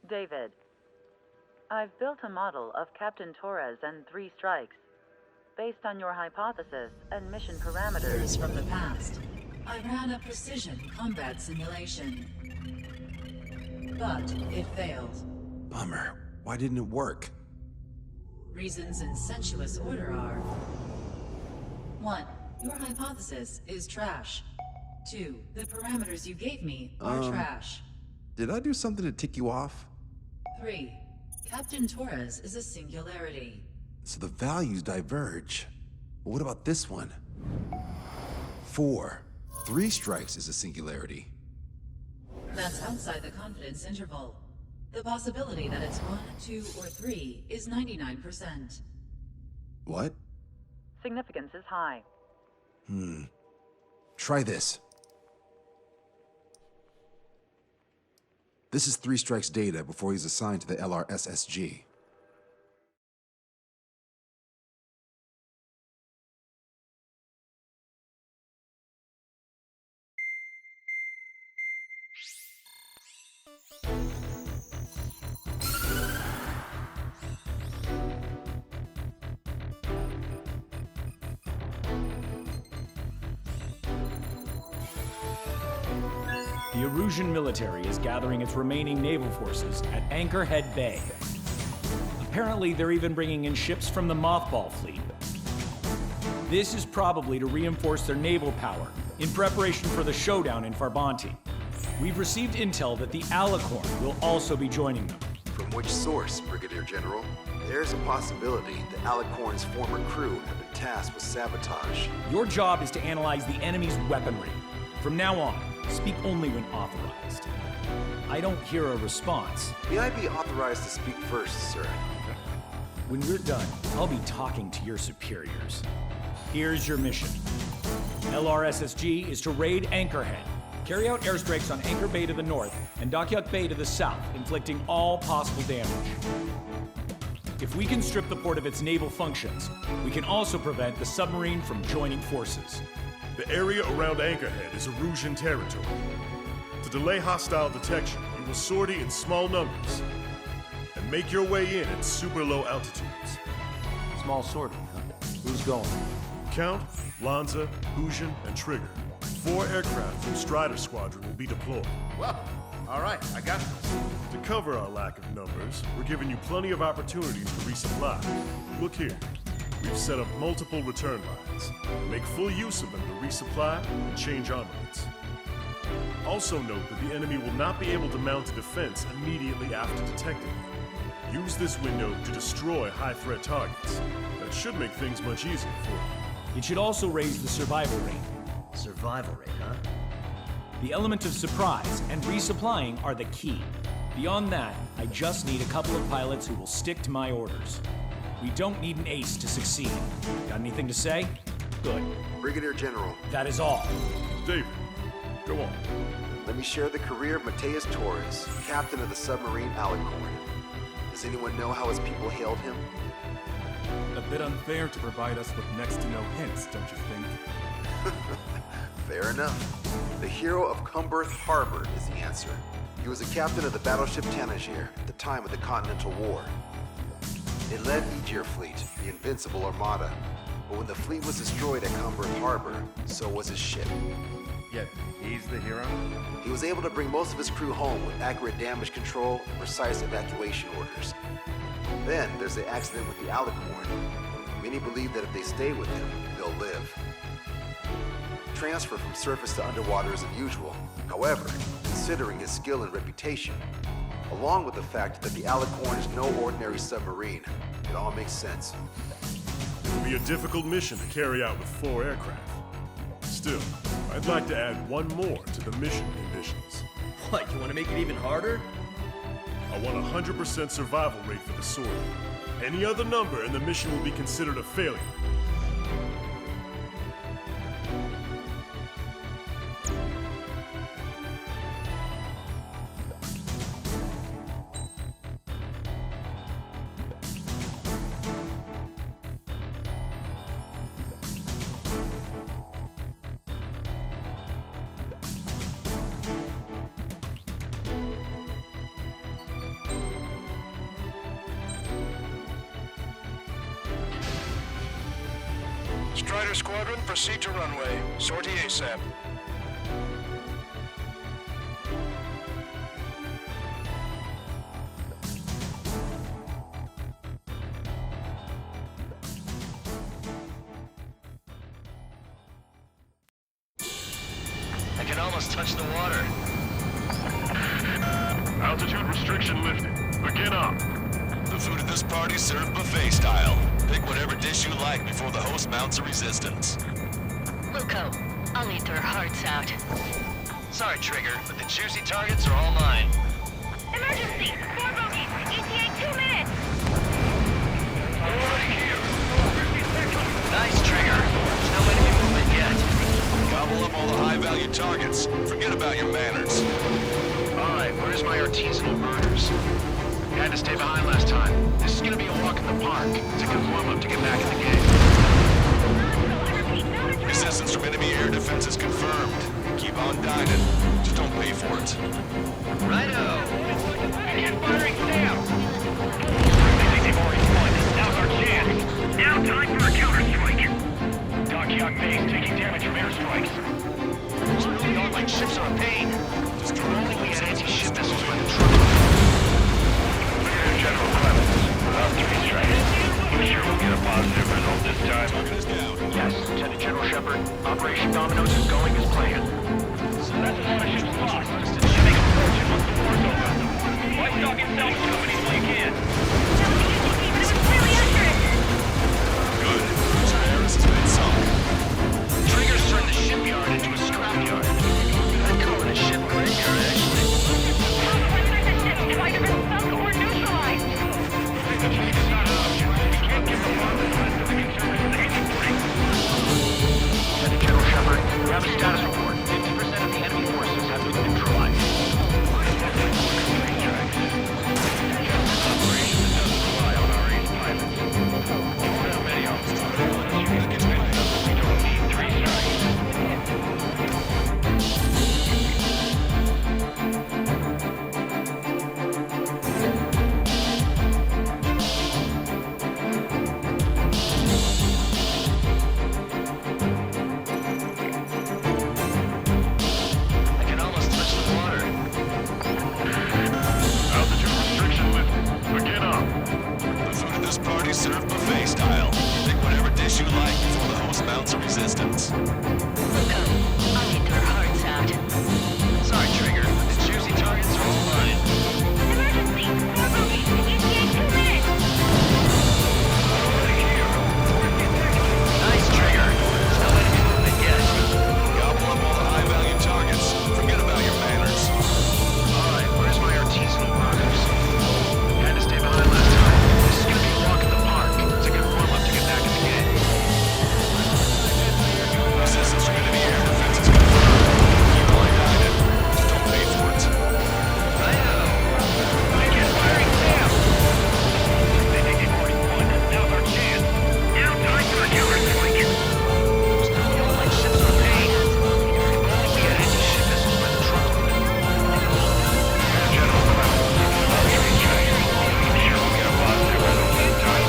David, I've built a model of Captain Torres and 3 strikes. Based on your hypothesis and mission parameters... Years from the past, I ran a precision combat simulation. But it failed. Bummer. Why didn't it work? Reasons in sensuous order are... 1. Your hypothesis is trash. 2. The parameters you gave me are trash. Did I do something to tick you off? 3. Captain Torres is a singularity. So the values diverge. But what about this one? 4. 3 strikes is a singularity. That's outside the confidence interval. The possibility that it's 1, 2, or 3 is 99%. What? Significance is high. Try this. This is 3 strikes data before he's assigned to the LRSSG. The Erusian military is gathering its remaining naval forces at Anchorhead Bay. Apparently, they're even bringing in ships from the Mothball fleet. This is probably to reinforce their naval power in preparation for the showdown in Farbanti. We've received intel that the Alicorn will also be joining them. From which source, Brigadier General? There's a possibility the Alicorn's former crew have been tasked with sabotage. Your job is to analyze the enemy's weaponry. From now on, speak only when authorized. I don't hear a response. May I be authorized to speak first, sir? When we're done, I'll be talking to your superiors. Here's your mission. LRSSG is to raid Anchorhead. Carry out airstrikes on Anchor Bay to the north and Dockyuk Bay to the south, inflicting all possible damage. If we can strip the port of its naval functions, we can also prevent the submarine from joining forces. The area around Anchorhead is Erusian territory. To delay hostile detection, you will sortie in small numbers and make your way in at super low altitudes. Small sortie, huh? Who's going? Count, Lanza, Hujin, and Trigger. 4 aircraft from Strider Squadron will be deployed. Well, all right, I got this. To cover our lack of numbers, we're giving you plenty of opportunities to resupply. Look here. We've set up multiple return lines. Make full use of them to resupply and change armaments. Also note that the enemy will not be able to mount a defense immediately after detecting you. Use this window to destroy high-threat targets. That should make things much easier for you. It should also raise the survival rate. Survival rate, huh? The element of surprise and resupplying are the key. Beyond that, I just need a couple of pilots who will stick to my orders. We don't need an ace to succeed. Got anything to say? Good. Brigadier General, That is all. David, go on. let me share the career of Mateus Torres, captain of the submarine Alicorn. Does anyone know how his people hailed him? A bit unfair to provide us with next to no hints, don't you think? Fair enough. The hero of Cumberth Harbor is the answer. He was a captain of the battleship Tanager at the time of the Continental War. It led Aegir Fleet, the Invincible Armada. But when the fleet was destroyed at Cumberth Harbor, so was his ship. Yet, he's the hero? He was able to bring most of his crew home with accurate damage control and precise evacuation orders. Then there's the accident with the Alicorn. Many believe that if they stay with him, they'll live. Transfer from surface to underwater is unusual. However, considering his skill and reputation, along with the fact that the Alicorn is no ordinary submarine, it all makes sense. It will be a difficult mission to carry out with 4 aircraft. Still, I'd like to add one more to the mission conditions. What, you want to make it even harder? I want a 100% survival rate for the sortie. Any other number and the mission will be considered a failure. Strider Squadron, proceed to runway. Sortie ASAP. I can almost touch the water. Altitude restriction lifted. Begin up. The food at this party served buffet style. Pick whatever dish you like before the host mounts a resistance. Luco, I'll eat their hearts out. Sorry, Trigger, but the juicy targets are all mine. Emergency! 4 bogeys! ETA 2 minutes! Nice, Trigger. There's no enemy movement yet. Gobble up all the high-value targets. Forget about your manners. Alright, where's my artisanal burgers? Had to stay behind last time. This is gonna be a walk in the park. It's a good warm-up to get back in the game. Resistance from enemy air defense is confirmed. Keep on dining. Just don't pay for it. Righto! Begin firing now! They've already won. Now's our chance. Now time for a counterstrike. Doc Young Base taking damage from airstrikes. It's really all like ships are a pain. Just If only we had anti-ship missiles by the truck. General Clemens, without 3 strikes. We're sure we'll get a positive result this time. Target is down. Yes, Lieutenant General Shepard. Operation Dominoes is going as planned. So that's a lot of ships lost. You make a fortune once the war's over. Why stock and salvage companies while you can? But it was really accurate! Good. Mr. Harris has been sunk. Trigger's turned the shipyard into a scrapyard. I'd call it a ship graveyard, actually. Try to be sunk or neutralized! The fleet is not an option. You can't give the bomb the rest of the consumers in the engine bring. Lieutenant General Shepard, we have a status report. 50% of the enemy forces have been neutralized. Operation that doesn't rely on our ace pilots. We won't have many of them. You can get many. We don't need 3 strikes. I can almost touch the water. Altitude restriction lifted. Begin up. The food at this party served buffet style. Pick whatever dish you like before the host mounts a resistance. Luco, I'll eat their hearts out. Sorry, Trigger, but the juicy targets are all mine. Emergency! 4 bogeys! ETA 2 minutes! Nice, Trigger. There's no enemy movement yet. Gobble up all the high-value targets. Forget about your manners. Alright, where's my artisanal burgers? Had to stay behind last time. This is gonna be a walk in the park. It's a good warm-up to get back in the game. Resistance from enemy air defense is confirmed. Keep on dining. Just don't pay for it. Righto! Begin firing now! They think they've already won. Now's our chance. Now time for a counterstrike. It's really all like ships are a pain. If only we had anti-ship missiles by the truckload. General Clemens, three strikes. Sure we'll get a positive result this time.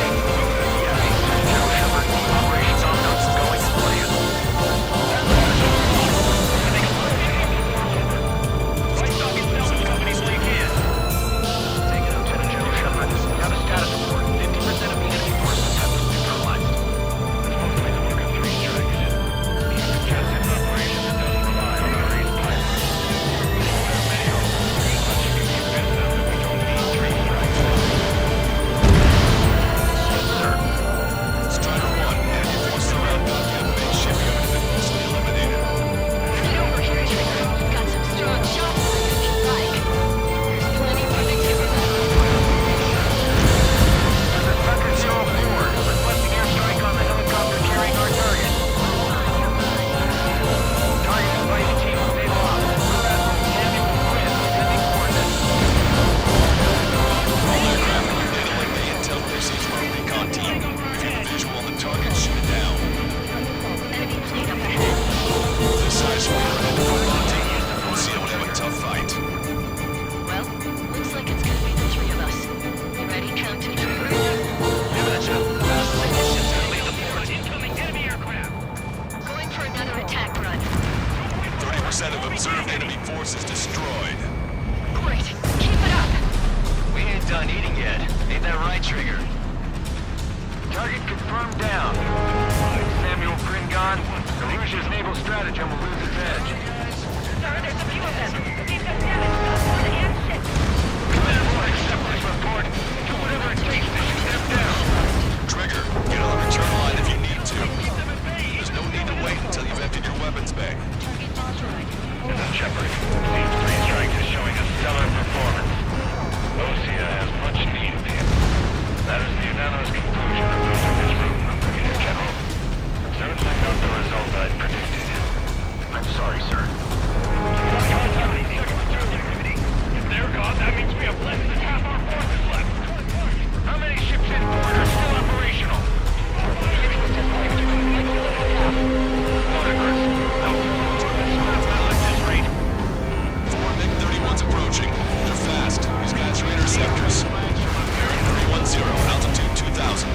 Yes, General Shepard, Operation Dominoes is going as planned. Why stock and salvage companies while you can? Take it, Lieutenant General Shepard. We have a status report. 50% of the enemy forces have been neutralized. That's mostly the work of 3 strikes. These are just an operation that doesn't rely on our ace pilots. We don't have many of them. But you can convince them that we don't need 3 strikes. Yes, sir. Strider 1, enemy forces around Duncan Base shipyard have been mostly eliminated. Got some strong shots if you like. There's plenty more to give us. There's a Tucker 04 requesting airstrike on the helicopter carrying our target. Target invited team to stay off. Rear Admiral Samuel Quinn, sending coordinates. All aircraft are digitally the intel proceeds from our recon team. If you have a visual on the target, shoot it down. Enemy fleet up ahead. This size for your end of we'll see we'll have a tough fight. Well, looks like it's gonna be the 3 of us. Ready, count to trigger? You betcha. The second ship's gonna leave the port. Incoming enemy aircraft. Target confirmed down. Samuel Kringon, Erusia's naval stratagem will lose its edge. Sir, there's a few of them. They've got damage to the fort and ships. Command won't accept this report. Do whatever it takes to shoot them down. Trigger, get on the return line if you need to. There's no need to wait until you've emptied your weapons bag. This is Shepard. Team 3 Strike is showing a stellar performance. Osea has much need of him. That is the unanimous conclusion of those in this room, Brigadier General. Certainly not the result I'd predicted. I'm sorry, sir. If they're gone, that means we have less than half our forces left. How many ships in port are still operational? Four MiG-31's approaching. They're fast. These guys are interceptors. 310, altitude 2000.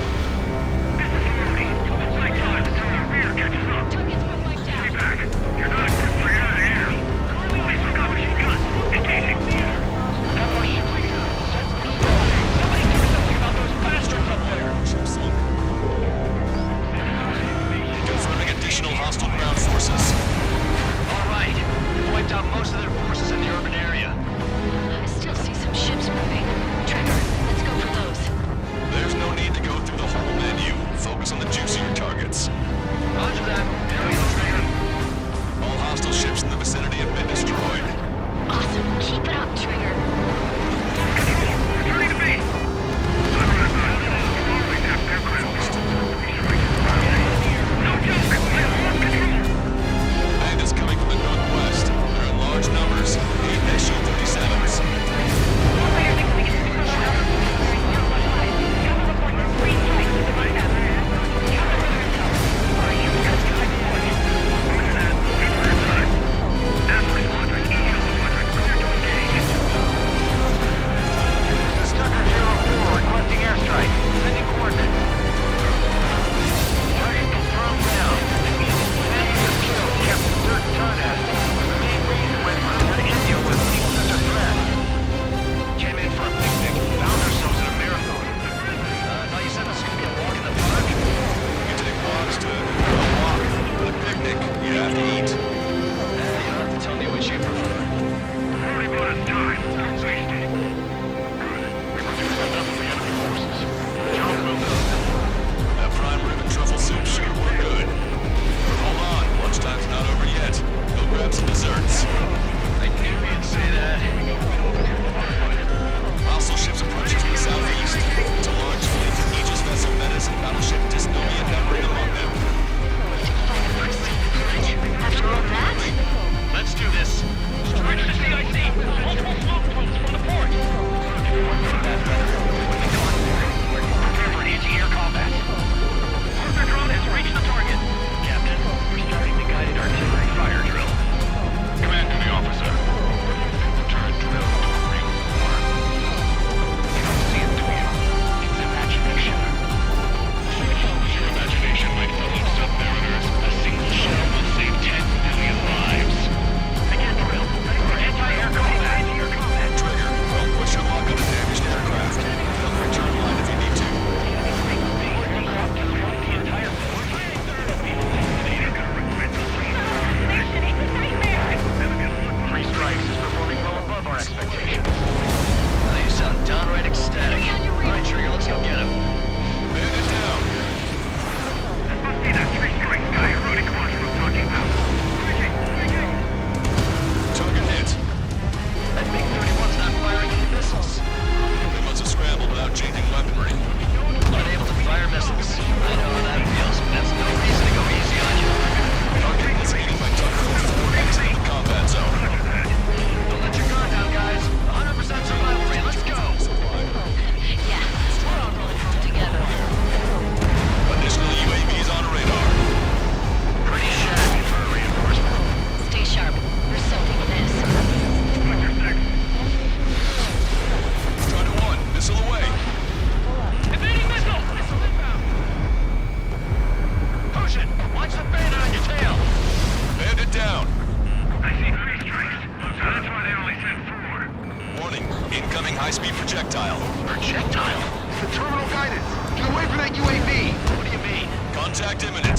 Contact imminent.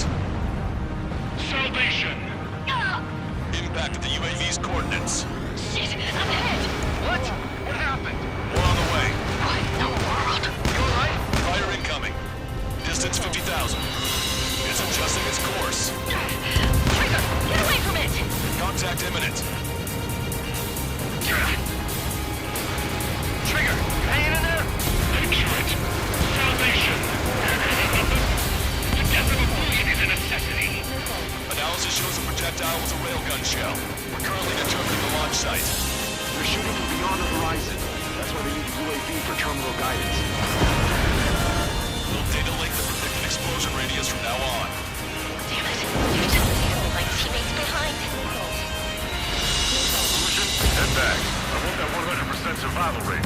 Salvation! Impact at the UAV's coordinates. Shit, I'm hit! What? What happened? More on the way. What in the world? You alright? Fire incoming. Distance 50,000. It's adjusting its course. Trigger, get away from it! Contact imminent. Trigger, hanging in there? Excellent. Salvation. The death of a bullion is a necessity. Analysis shows the projectile was a railgun shell. We're currently determining the launch site. They're shooting from beyond the horizon. That's why they need the UAV for terminal guidance. We'll data link the predicted explosion radius from now on. Damn it, you're telling me all my teammates behind. Solution, head back. I want that 100% survival rate.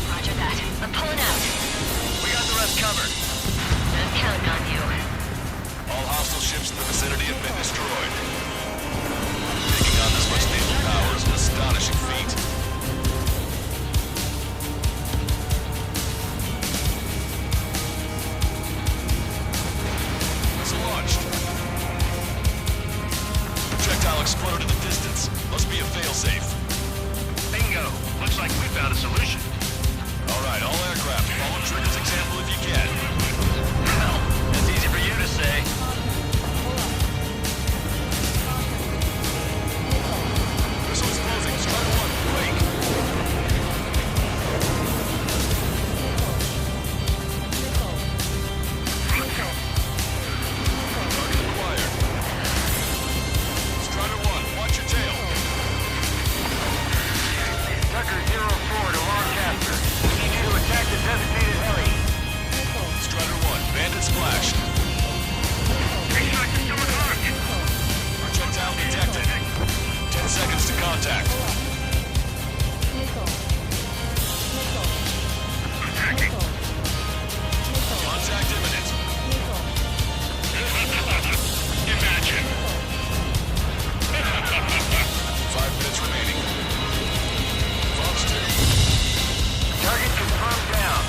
Roger that. I'm pulling out. We got the rest covered. I'm counting on you. All hostile ships in the vicinity have been destroyed. Taking on this much naval power is an astonishing feat. Missile launched. Projectile exploded in the distance. Must be a failsafe. Bingo. Looks like we found a solution. All right, all aircraft, follow Trigger's example if you can. Well, that's easy for you to say. Missile exploding. Strider 1, break. Target acquired. Strider 1, watch your tail. Tucker 04 to Lancaster. We need you to attack the designated heli. Strider 1, bandit splashed. Projectile detected. 10 seconds to contact. Contact imminent. Imagine. 5 minutes remaining. Fox 2. Target confirmed down.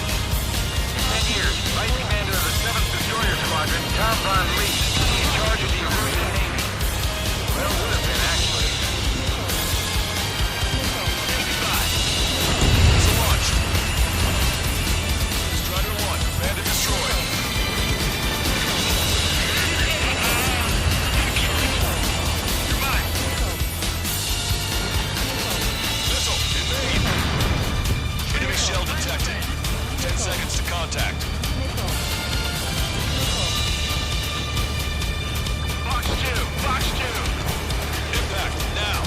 10 years, Vice Commander of the 7th Destroyer Squadron, Tom Von Lee, in charge of the Erusian Navy. Well, would have been, actually. Say goodbye. Missile launched. Strider 1, bandit destroyed. You're mine. Missile, invade. Enemy shell detected. 10 seconds to contact. Box 2, Box 2. Impact, now.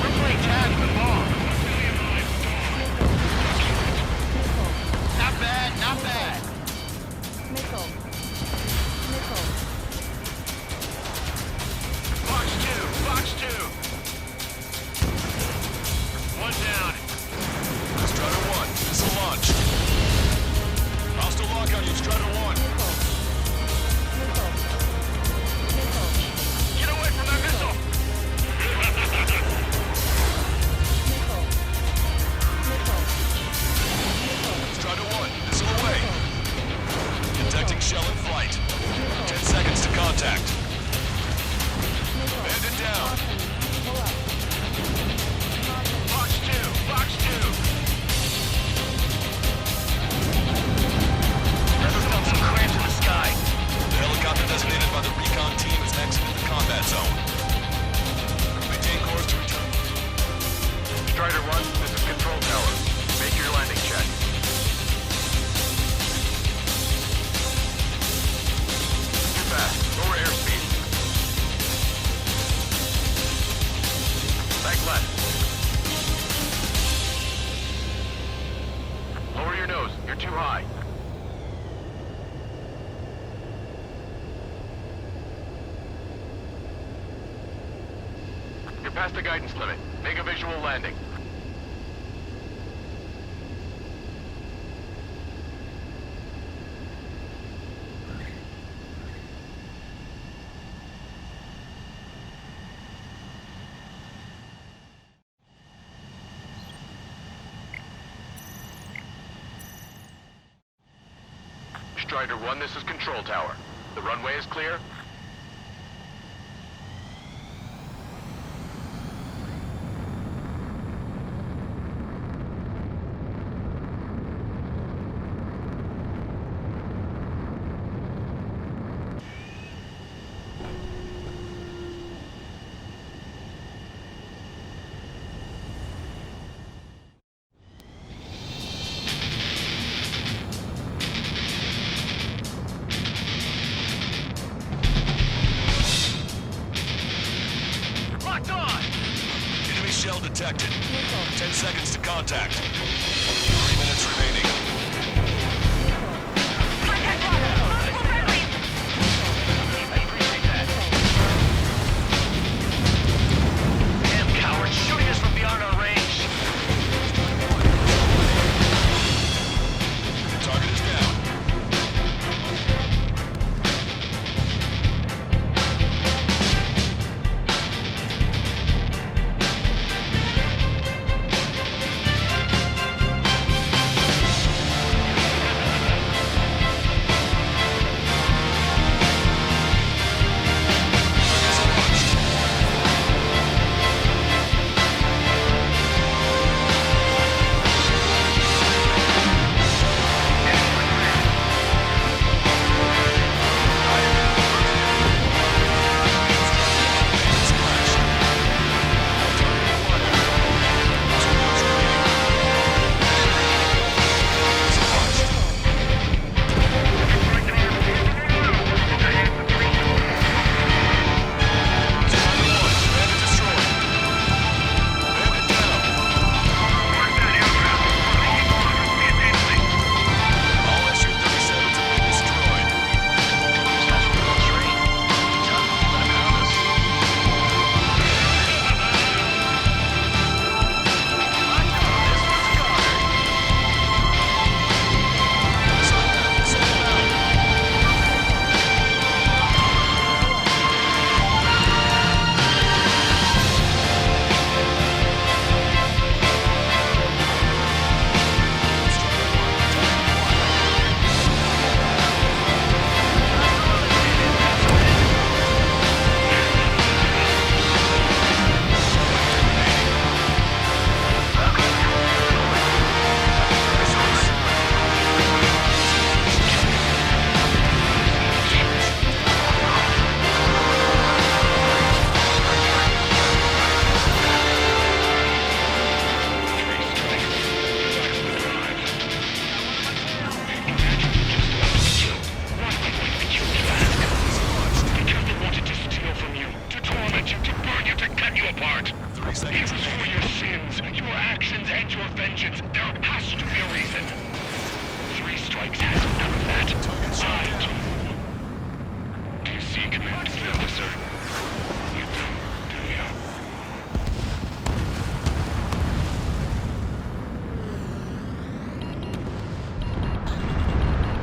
We're playing tag with the bomb. Not bad, not bad. Box 2, Box 2. One down. Strider 1, missile launched. Hostile lock on you, Strider 1. Get away from that missile. Strider 1, missile away. Detecting shell in flight. 10 seconds to contact. Bandit down. Box 2, Box 2. Never felt some cramps in the sky. The helicopter designated by the recon team has exited the combat zone. Maintain course to return. Strider 1, this is Control Tower. Make your landing check. Too fast. Lower airspeed. Back left. Lower your nose. You're too high. You're past the guidance limit. Make a visual landing. Strider 1, this is Control Tower. The runway is clear? Enemy shell detected. 10 seconds to contact. 3 minutes remaining. Damn cowards, shooting us from beyond our range. Target is down.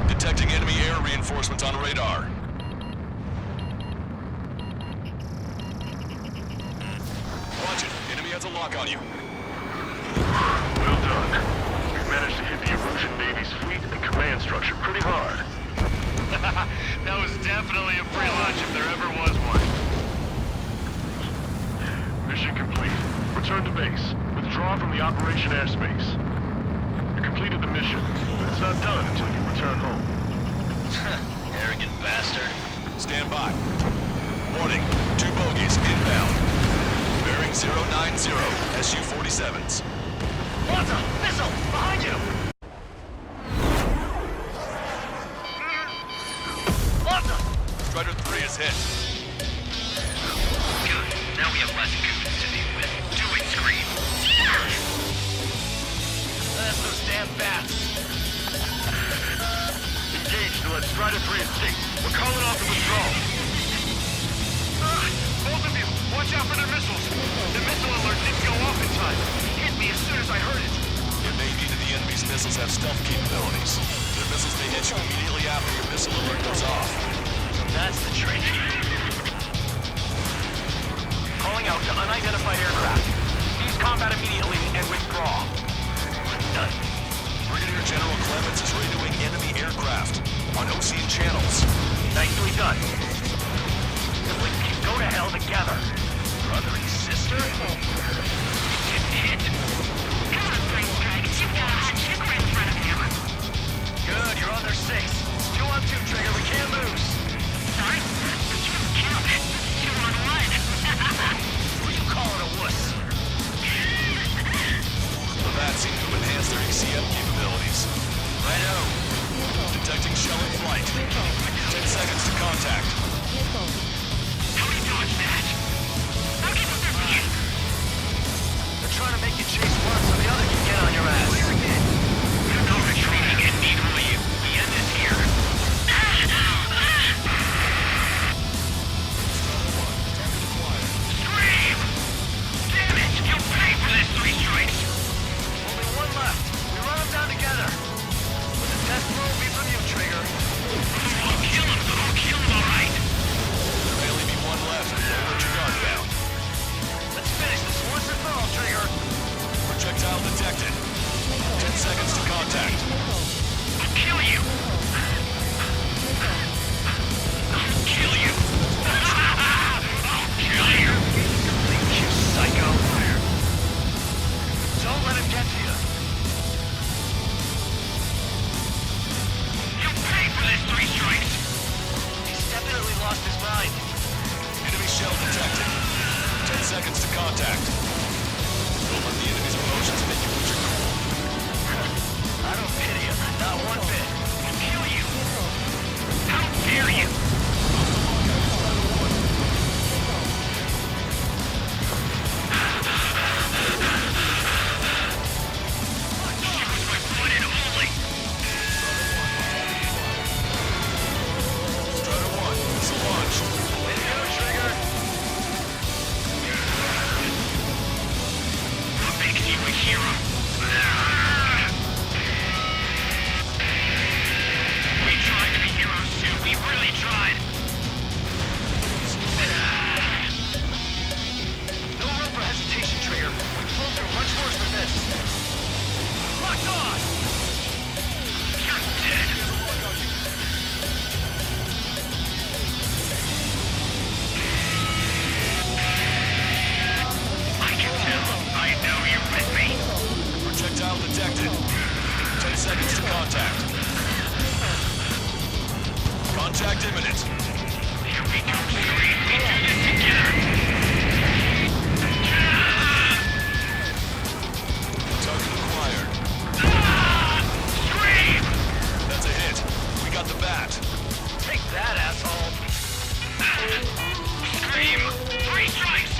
Detecting enemy air reinforcements on radar. Watch it. Enemy has a lock on you. Well done. We've managed to hit the Erusian Navy's fleet and command structure pretty hard. That was definitely a free lunch if there ever was one. Mission complete. Return to base. Withdraw from the Operation Airspace. You completed the mission, but it's not done until you return home. Arrogant bastard. Stand by. Warning. 2 bogies inbound. Bearing 090. Su-47s. What's a missile? Behind you! Strider 3 is hit. Good. Now we have less goons to deal with. Do it, Scream. That's those damn bats. Engage to let Strider 3 escape. We're calling off the withdrawal. Both of you, watch out for their missiles. The missile alert didn't go off in time. It hit me as soon as I heard it. It may be that the enemy's missiles have stealth capabilities. Their missiles may hit you immediately after your missile alert goes off. That's the trick. Calling out to unidentified aircraft. Cease combat immediately and withdraw. Done. Brigadier General Clemens is radioing enemy aircraft on Ocean channels. Nicely done. If we can go to hell together. Brother and sister? Hit. Come on, Frank Dragons. You've got a hot chick right in front of you. Good, you're on their 6. 2 on 2, Trigger. We can't lose. Sorry? You don't count. 2 on 1. Who you calling a wuss? The bats seem to enhance their ECM capabilities. Righto. Detecting shell in flight. 10 seconds to contact. How do you dodge that? I'll get them for you. They're trying to make you chase one so the other can get on your ass. You're not retreating, and neither will you. The end is here. Scream! Damn it! You'll pay for this 3 strikes! Only 1 left. We run them down together. But the test will be from you, Trigger. I'll kill him, all right. There may only be 1 left. Don't let your guard down. Let's finish this once and for all, Trigger. Projectile detected. 10 seconds to contact. I'll kill you. I'll kill you. I'll kill you. You psycho. Don't let him get to you. You'll pay for this 3 strikes. He's definitely lost his mind. Enemy shell detected. 10 seconds to contact. Don't let the enemy's emotions make you lose your cool. I don't pity him. Not one bit. I'll kill you. How dare you? She was my one and only. Strider 1, missile launched. Way to go, Trigger. What makes you a hero? We tried to be heroes too. We really tried. No room for hesitation, Trigger. We've flown through much worse than this. Locked on! You're dead. I can tell. I know you're with me. Projectile detected. 10 seconds to contact. Contact imminent. Here we go, Scream. We do this together. Target acquired. Scream! That's a hit. We got the bat. Take that, asshole. Scream! 3 strikes!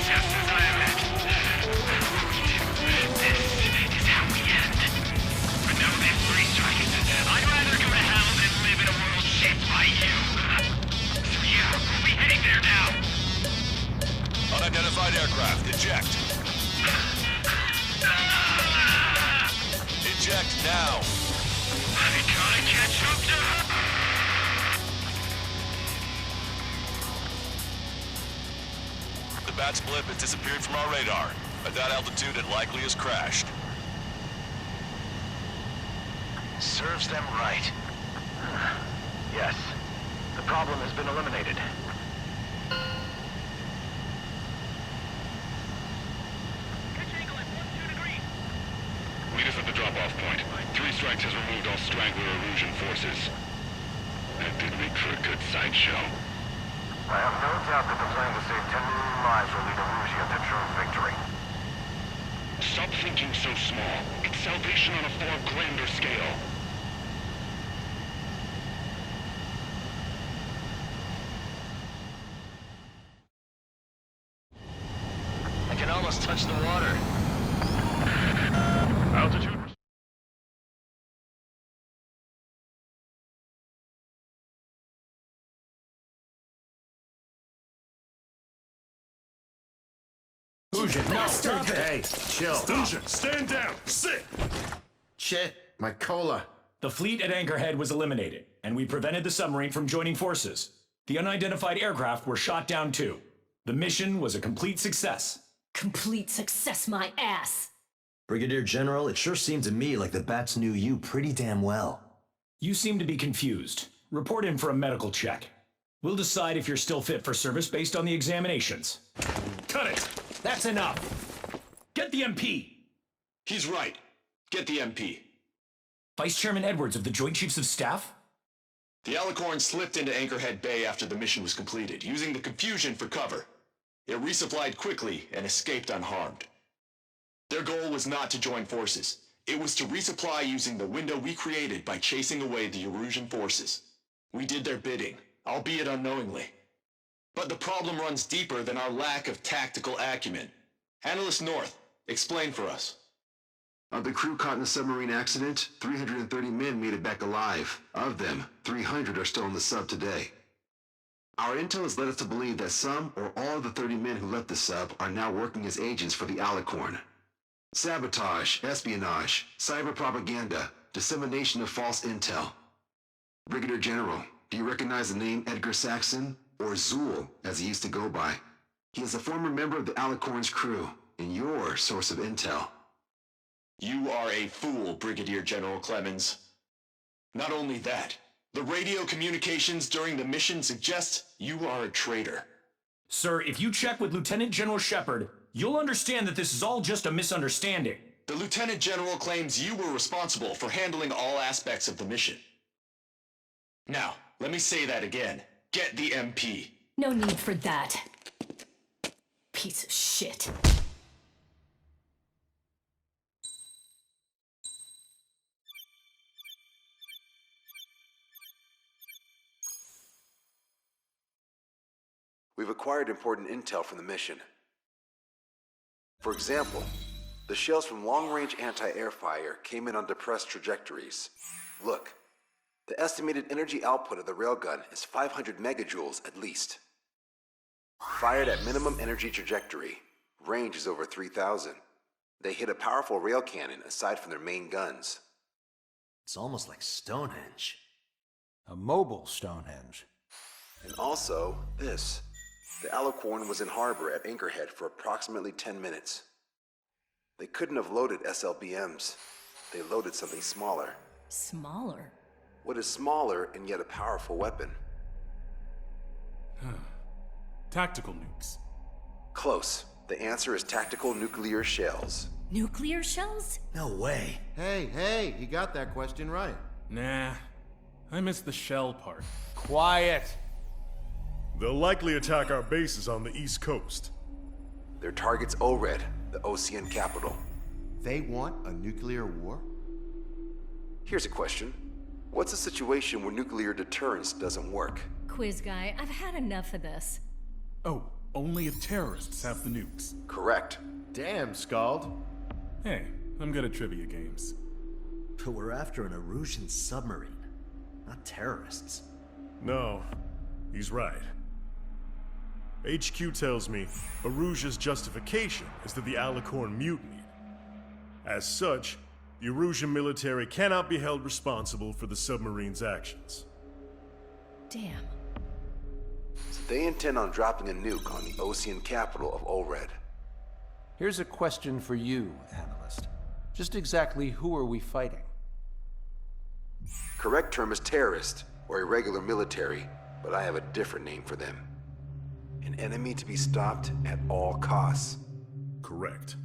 Just as I meant. This is how we end. But no, this 3 strikes. I'd rather go to hell than live in a world shaped by you. So yeah, we heading there now. Unidentified aircraft. Eject. Eject now. I gotta catch up to her. The bat's blip has disappeared from our radar. At that altitude, it likely has crashed. Serves them right. Yes. The problem has been eliminated. Meet us at the drop-off point. 3 strikes has removed all Strangler Illusion forces. That did make for a good sideshow. I have no doubt that the plan to save 10 million lives will lead Erusia to true victory. Stop thinking so small. It's salvation on a far grander scale. I can almost touch the water. Altitude. Hey, chill. Fusion, stand down. Sit. Shit, my cola. The fleet at Anchorhead was eliminated, and we prevented the submarine from joining forces. The unidentified aircraft were shot down too. The mission was a complete success. Complete success, my ass! Brigadier General, it sure seemed to me like the Bats knew you pretty damn well. You seem to be confused. Report in for a medical check. We'll decide if you're still fit for service based on the examinations. Cut it! That's enough! Get the MP! He's right. Get the MP. Vice Chairman Edwards of the Joint Chiefs of Staff? The Alicorn slipped into Anchorhead Bay after the mission was completed, using the confusion for cover. It resupplied quickly and escaped unharmed. Their goal was not to join forces. It was to resupply using the window we created by chasing away the Erusian forces. We did their bidding, albeit unknowingly. But the problem runs deeper than our lack of tactical acumen. Analyst North, explain for us. Of the crew caught in the submarine accident, 330 men made it back alive. Of them, 300 are still in the sub today. Our intel has led us to believe that some or all of the 30 men who left the sub are now working as agents for the Alicorn. Sabotage, espionage, cyber propaganda, dissemination of false intel. Brigadier General, do you recognize the name Edgar Saxon, or Zool, as he used to go by? He is a former member of the Alicorn's crew, and your source of intel. You are a fool, Brigadier General Clemens. Not only that, the radio communications during the mission suggest you are a traitor. Sir, if you check with Lieutenant General Shepard, you'll understand that this is all just a misunderstanding. The Lieutenant General claims you were responsible for handling all aspects of the mission. Now, let me say that again. Get the MP. No need for that. Piece of shit. We've acquired important intel from the mission. For example, the shells from long-range anti-air fire came in on depressed trajectories. Look, the estimated energy output of the railgun is 500 megajoules at least. Fired at minimum energy trajectory, range is over 3,000. They hit a powerful rail cannon aside from their main guns. It's almost like Stonehenge. A mobile Stonehenge. And also, this. The Alicorn was in harbor at Anchorhead for approximately 10 minutes. They couldn't have loaded SLBMs. They loaded something smaller. Smaller? What is smaller and yet a powerful weapon? Tactical nukes. Close. The answer is tactical nuclear shells. Nuclear shells? No way. Hey, he got that question right. Nah, I missed the shell part. Quiet. They'll likely attack our bases on the East Coast. Their target's ORED, the Ocean capital. They want a nuclear war? Here's a question. What's a situation where nuclear deterrence doesn't work? Quiz guy, I've had enough of this. Oh, only if terrorists have the nukes. Correct. Damn, Scald. Hey, I'm good at trivia games. But we're after an Erusian submarine, not terrorists. No, he's right. HQ tells me Erusia's justification is that the Alicorn mutinied. As such, the Erusian military cannot be held responsible for the submarine's actions. Damn. So they intend on dropping a nuke on the Ocean capital of ORED. Here's a question for you, analyst. Just exactly who are we fighting? Correct term is terrorist, or irregular military, but I have a different name for them. An enemy to be stopped at all costs. Correct.